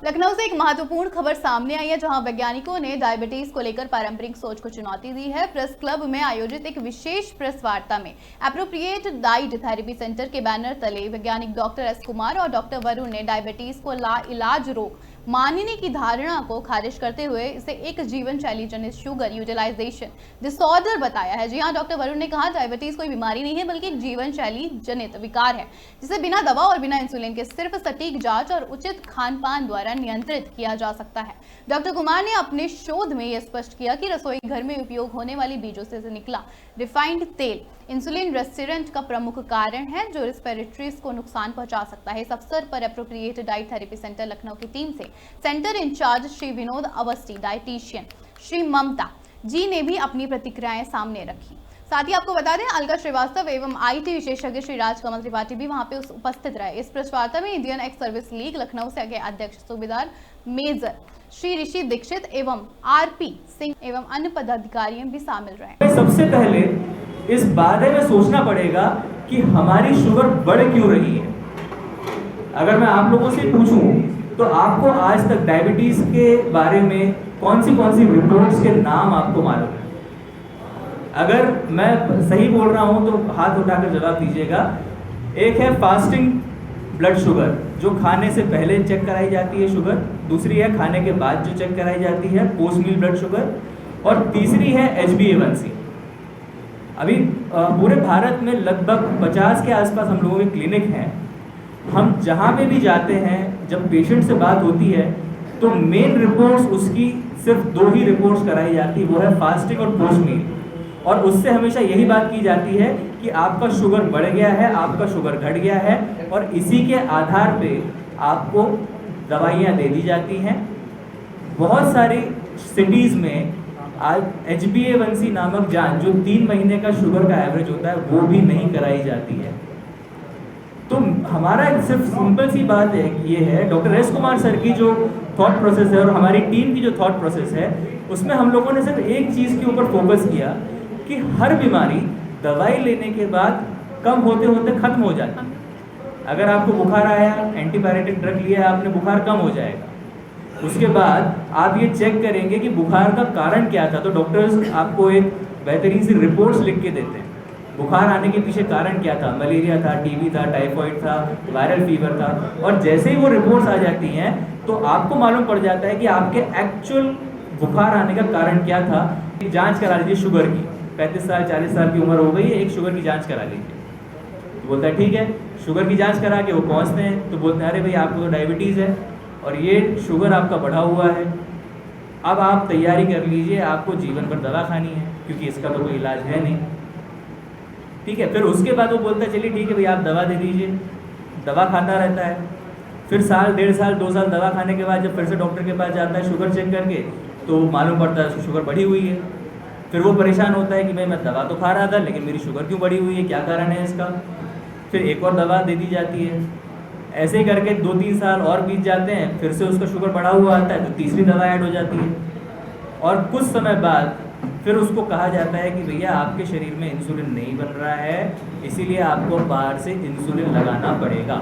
लखनऊ से एक महत्वपूर्ण खबर सामने आई है, जहां वैज्ञानिकों ने डायबिटीज को लेकर पारंपरिक सोच को चुनौती दी है। प्रेस क्लब में आयोजित एक विशेष प्रेस वार्ता में एप्रोप्रिएट डाइट थेरेपी सेंटर के बैनर तले वैज्ञानिक डॉक्टर एस कुमार और डॉक्टर वरुण ने डायबिटीज को लाइलाज रोग मानने की धारणा को खारिज करते हुए इसे एक जीवन शैली जनित शुगर यूटिलाइजेशन डिसऑर्डर बताया है। जी हाँ, डॉक्टर वरुण ने कहा डायबिटीज कोई बीमारी नहीं है बल्कि एक जीवन शैली जनित विकार है, जिसे बिना दवा और बिना इंसुलिन के सिर्फ सटीक जांच और उचित खान पान द्वारा नियंत्रित किया जा सकता है। डॉक्टर कुमार ने अपने शोध में यह स्पष्ट किया कि रसोई घर में उपयोग होने वाली बीजों से निकला रिफाइंड तेल इंसुलिन रेसिस्टेंट का प्रमुख कारण है, जो रेस्पिरेटरीज को नुकसान पहुंचा सकता है। इस अवसर पर appropriate diet therapy centre Lucknow की टीम से centre in charge Shri Vinod Awasthi, dietitian Shri Mamta ji ने भी अपनी प्रतिक्रियाएं सामने रखी। साथ ही आपको बता दें, अलका श्रीवास्तव एवं आईटी विशेषज्ञ श्री राजकमल त्रिपाठी भी वहां पे उपस्थित रहे। इस प्रेस वार्ता में Indian ex service league Lucknow से आगे अध्यक्ष सूबेदार मेजर श्री ऋषि दीक्षित एवं आरपी सिंह एवं अन्य पदाधिकारी भी शामिल रहे। सबसे पहले इस बारे में सोचना पड़ेगा कि हमारी शुगर बढ़ क्यों रही है। अगर मैं आप लोगों से पूछूं तो आपको आज तक डायबिटीज के बारे में कौन सी रिपोर्ट्स के नाम आपको मालूम है? अगर मैं सही बोल रहा हूं तो हाथ उठाकर जवाब दीजिएगा। एक है फास्टिंग ब्लड शुगर, जो खाने से पहले चेक कराई जाती है शुगर। दूसरी है खाने के बाद जो चेक कराई जाती है पोस्ट मील ब्लड शुगर। और तीसरी है HbA1c। अभी पूरे भारत में लगभग 50 के आसपास हम लोगों के क्लिनिक हैं। हम जहाँ पे भी जाते हैं, जब पेशेंट से बात होती है तो मेन रिपोर्ट्स उसकी सिर्फ 2 ही रिपोर्ट्स कराई जाती है, वो है फास्टिंग और पोस्ट मील। और उससे हमेशा यही बात की जाती है कि आपका शुगर बढ़ गया है, आपका शुगर घट गया है, और इसी के आधार पे आपको दवाइयाँ दे दी जाती हैं। बहुत सारी सिटीज़ में आज HbA1c नामक जांच, जो 3 महीने का शुगर का एवरेज होता है, वो भी नहीं कराई जाती है। तो हमारा सिर्फ सिंपल सी बात है, ये है डॉक्टर एस कुमार सर की जो थॉट प्रोसेस है और हमारी टीम की जो थॉट प्रोसेस है, उसमें हम लोगों ने सिर्फ एक चीज़ के ऊपर फोकस किया कि हर बीमारी दवाई लेने के बाद कम होते होते खत्म हो जाती है। अगर आपको बुखार आया, एंटीबायोटिक ड्रग लिया, आपने बुखार कम हो जाएगा। उसके बाद आप ये चेक करेंगे कि बुखार का कारण क्या था, तो डॉक्टर्स आपको एक बेहतरीन सी रिपोर्ट्स लिख के देते हैं। बुखार आने के पीछे कारण क्या था, मलेरिया था, टीबी था, टाइफाइड था, वायरल फीवर था। और जैसे ही वो रिपोर्ट्स आ जाती हैं तो आपको मालूम पड़ जाता है कि आपके एक्चुअल बुखार आने का कारण क्या था। जांच करा लीजिए शुगर की, 35 साल 40 साल की उम्र हो गई है, एक शुगर की जांच करा लीजिए। तो बोलता है ठीक है, शुगर की जांच करा के वो पहुँचते हैं तो बोलते हैं अरे भाई आपको तो डायबिटीज़ है और ये शुगर आपका बढ़ा हुआ है। अब आप तैयारी कर लीजिए, आपको जीवन भर दवा खानी है, क्योंकि इसका तो कोई इलाज है नहीं। ठीक है, फिर उसके बाद वो बोलता है चलिए ठीक है भाई आप दवा दे दीजिए। दवा खाता रहता है, फिर साल 1.5 साल 2 साल दवा खाने के बाद जब फिर से डॉक्टर के पास जाता है शुगर चेक करके, तो मालूम पड़ता है उसकी शुगर बढ़ी हुई है। फिर वो परेशान होता है कि भाई मैं दवा तो खा रहा था लेकिन मेरी शुगर क्यों बढ़ी हुई है, क्या कारण है इसका। फिर एक और दवा दे दी जाती है। ऐसे ही करके 2-3 साल और बीत जाते हैं, फिर से उसका शुगर बढ़ा हुआ आता है तो तीसरी दवा ऐड हो जाती है। और कुछ समय बाद फिर उसको कहा जाता है कि भैया आपके शरीर में इंसुलिन नहीं बन रहा है, इसीलिए आपको बाहर से इंसुलिन लगाना पड़ेगा।